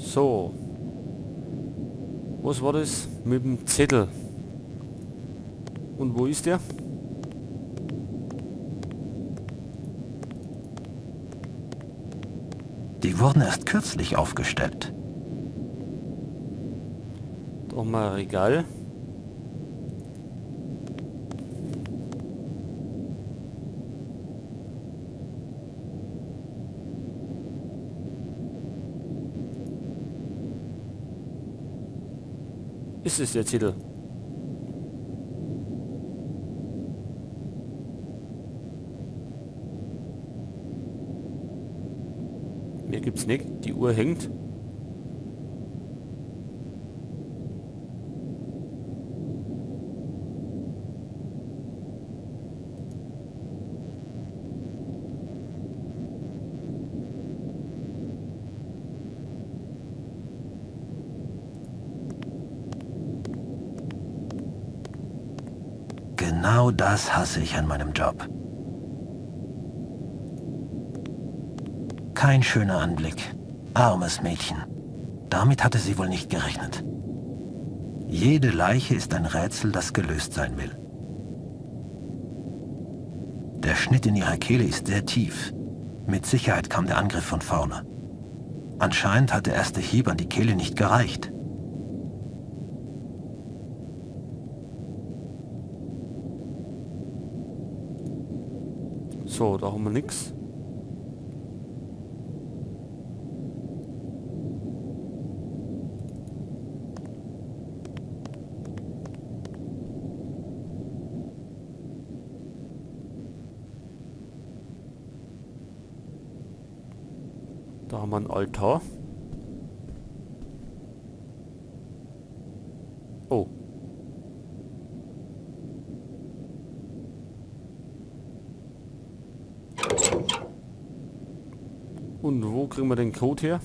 So. Was war das mit dem Zettel? Und wo ist der? Die wurden erst kürzlich aufgestellt. Doch mal ein Regal. Ist es der Zettel? Mehr gibt's nicht. Die Uhr hängt. Genau das hasse ich an meinem Job. Kein schöner Anblick. Armes Mädchen. Damit hatte sie wohl nicht gerechnet. Jede Leiche ist ein Rätsel, das gelöst sein will. Der Schnitt in ihrer Kehle ist sehr tief. Mit Sicherheit kam der Angriff von vorne. Anscheinend hat der erste Hieb an die Kehle nicht gereicht. So, da haben wir nichts. Da haben wir einen Altar. Oh. Und wo kriegen wir den Code her?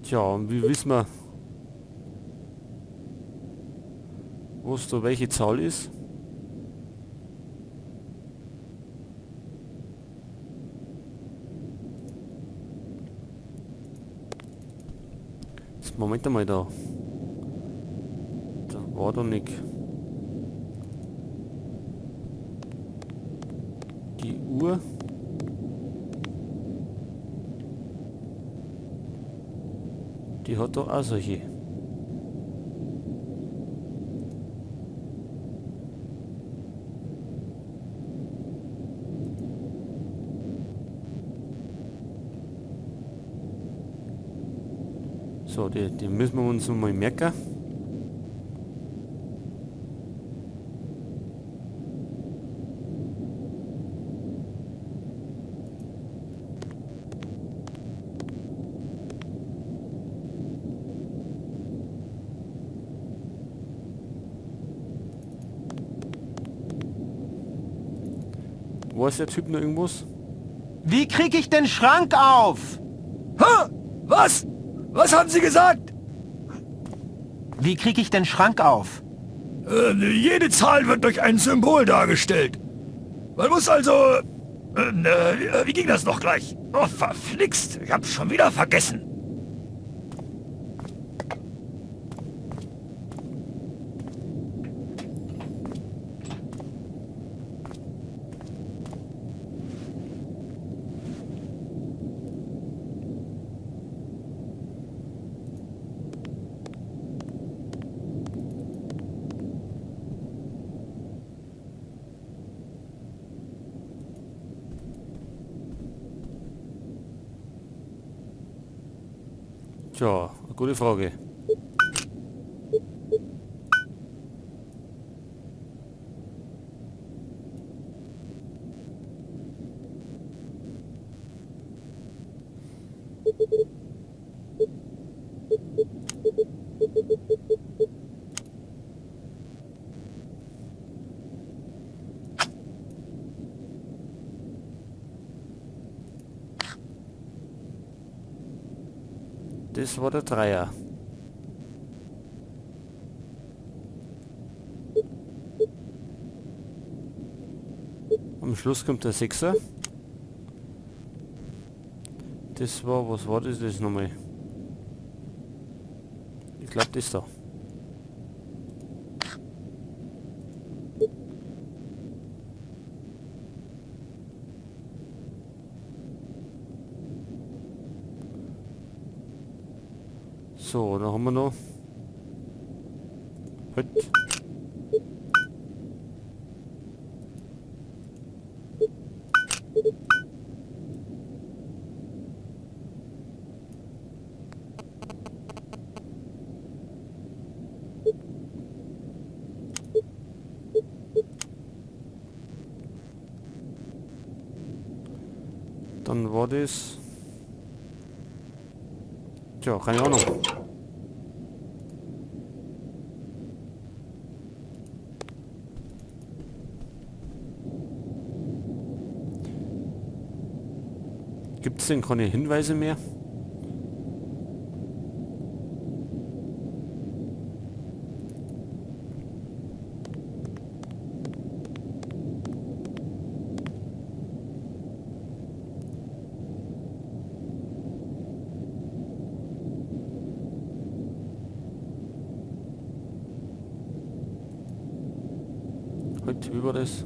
Tja, und wie wissen wir, was da welche Zahl ist? Jetzt Moment einmal da. Da war doch nicht. Die Uhr. Die hat doch auch solche. So, die müssen wir uns mal merken. Weiß der Typ noch irgendwas? Wie krieg ich den Schrank auf? Ha! Was? Was haben Sie gesagt? Wie krieg ich den Schrank auf? Jede Zahl wird durch ein Symbol dargestellt. Man muss also... wie ging das noch gleich? Oh, verflixt. Ich hab's schon wieder vergessen. Tja, eine gute Frage. Das war der Dreier. am Schluss kommt der Sechser. Das war, was war das nochmal? Ich glaube das da. So, dann haben wir noch. Halt. Dann war das... Tja, keine Ahnung. Gibt es denn keine Hinweise mehr? Heute, wie war das?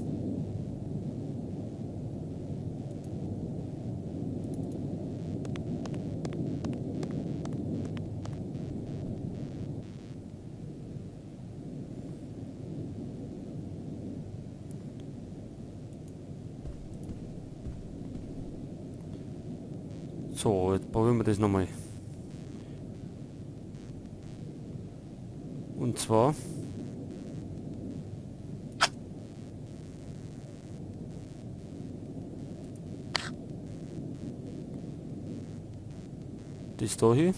So, jetzt probieren wir das nochmal. Und zwar... Das da hier.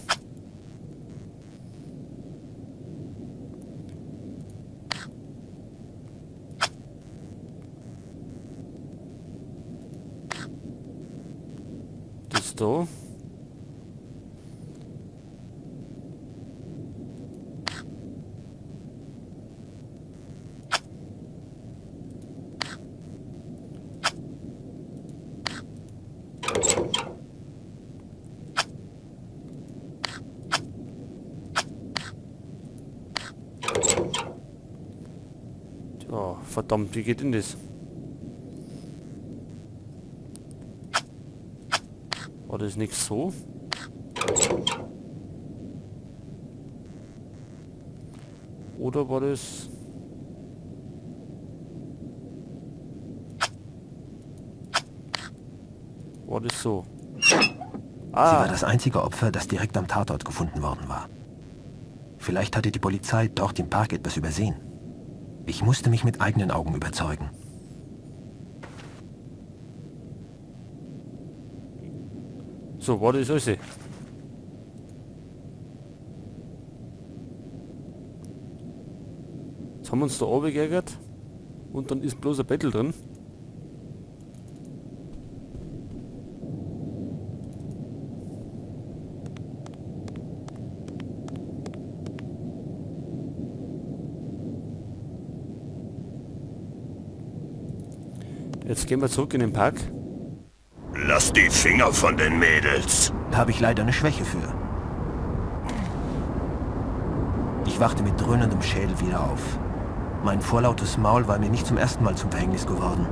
Das da. Ja, verdammt, wie geht denn das? War das nicht so? Oder war das... War das so? Sie war das einzige Opfer, das direkt am Tatort gefunden worden war. Vielleicht hatte die Polizei dort im Park etwas übersehen. Ich musste mich mit eigenen Augen überzeugen. So, war das alles? Jetzt haben wir uns da runtergeärgert und dann ist bloß ein Battle drin. Jetzt gehen wir zurück in den Park. Lass die Finger von den Mädels. Da habe ich leider eine Schwäche für. Ich wachte mit dröhnendem Schädel wieder auf. Mein vorlautes Maul war mir nicht zum ersten Mal zum Verhängnis geworden.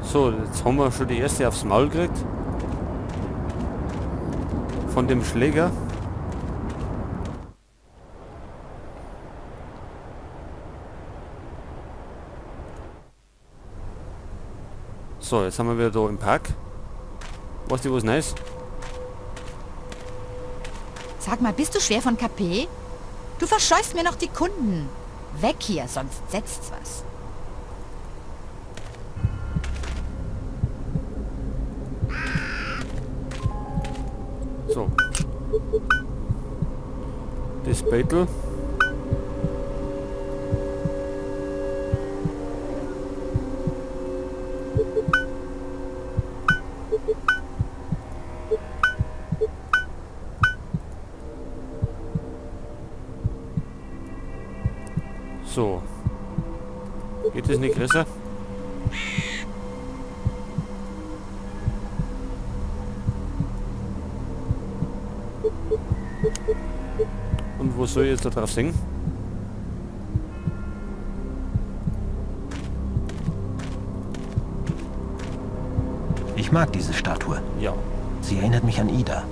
So, jetzt haben wir schon die erste aufs Maul gekriegt. Von dem Schläger. So, jetzt haben wir wieder da im Park. Weißt du, was nice? Sag mal, bist du schwer von KP? Du verscheust mir noch die Kunden. Weg hier, sonst setzt's was. So. Das Battle. So. Geht es nicht, Risse? Und wo soll ich jetzt da drauf singen? Ich mag diese Statue. Ja, Sie erinnert mich an Ida.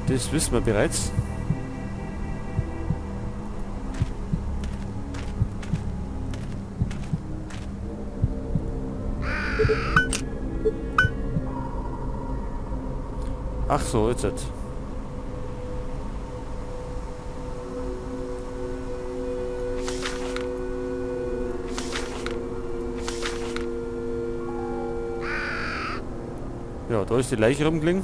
das wissen wir bereits. Ach so, jetzt. Ja, da ist die Leiche rumgelegen.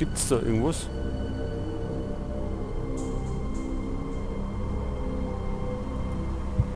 Gibt's da irgendwas?